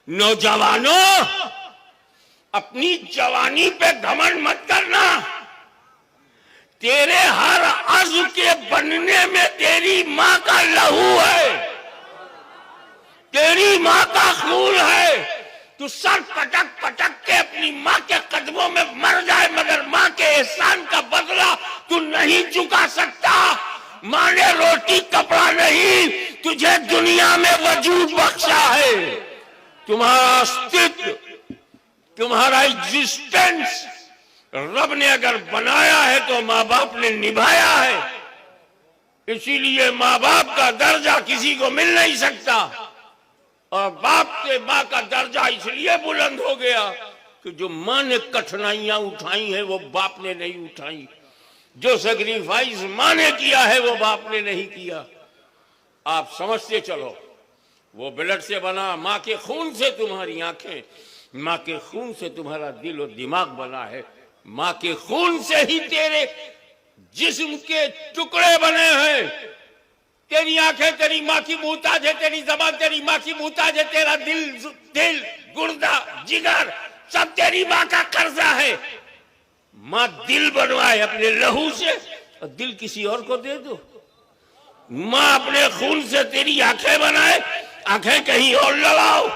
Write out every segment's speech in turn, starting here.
नौजवानों, अपनी जवानी पे घमंड मत करना। तेरे हर अज़्म के बनने में तेरी मां का लहू है, तेरी मां का खून है। तू सर पटक पटक के अपनी मां के कदमों में मर जाए, मगर मां के एहसान का बदला तू नहीं चुका सकता। मां ने रोटी कपड़ा नहीं, तुझे दुनिया में वजूद बख्शा है। तुम्हारा अस्तित्व, तुम्हारा एग्जिस्टेंस रब ने अगर बनाया है तो माँ बाप ने निभाया है। इसीलिए माँ बाप का दर्जा किसी को मिल नहीं सकता, और बाप से माँ का दर्जा इसलिए बुलंद हो गया कि जो माँ ने कठिनाइयां उठाई हैं वो बाप ने नहीं उठाई, जो सेक्रीफाइस माँ ने किया है वो बाप ने नहीं किया। आप समझते चलो, वो ब्लड से बना, माँ के खून से तुम्हारी आंखें, माँ के खून से तुम्हारा दिल और दिमाग बना है, माँ के खून से ही तेरे जिस्म के टुकड़े बने हैं। तेरी आंखें तेरी माँ की मुहताज है, तेरी ज़बान तेरी माँ की मुहताज है, तेरा दिल गुर्दा जिगर सब तेरी माँ का कर्जा है। माँ दिल बनवाए अपने लहू से और दिल किसी और को दे दो। माँ अपने खून से तेरी आंखें बनाए, आंखें कहीं और लगाओ।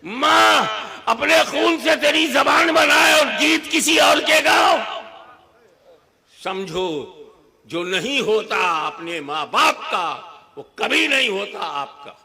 माँ अपने खून से तेरी जबान बनाए और गीत किसी और के गाओ। समझो, जो नहीं होता अपने माँ बाप का वो कभी नहीं होता आपका।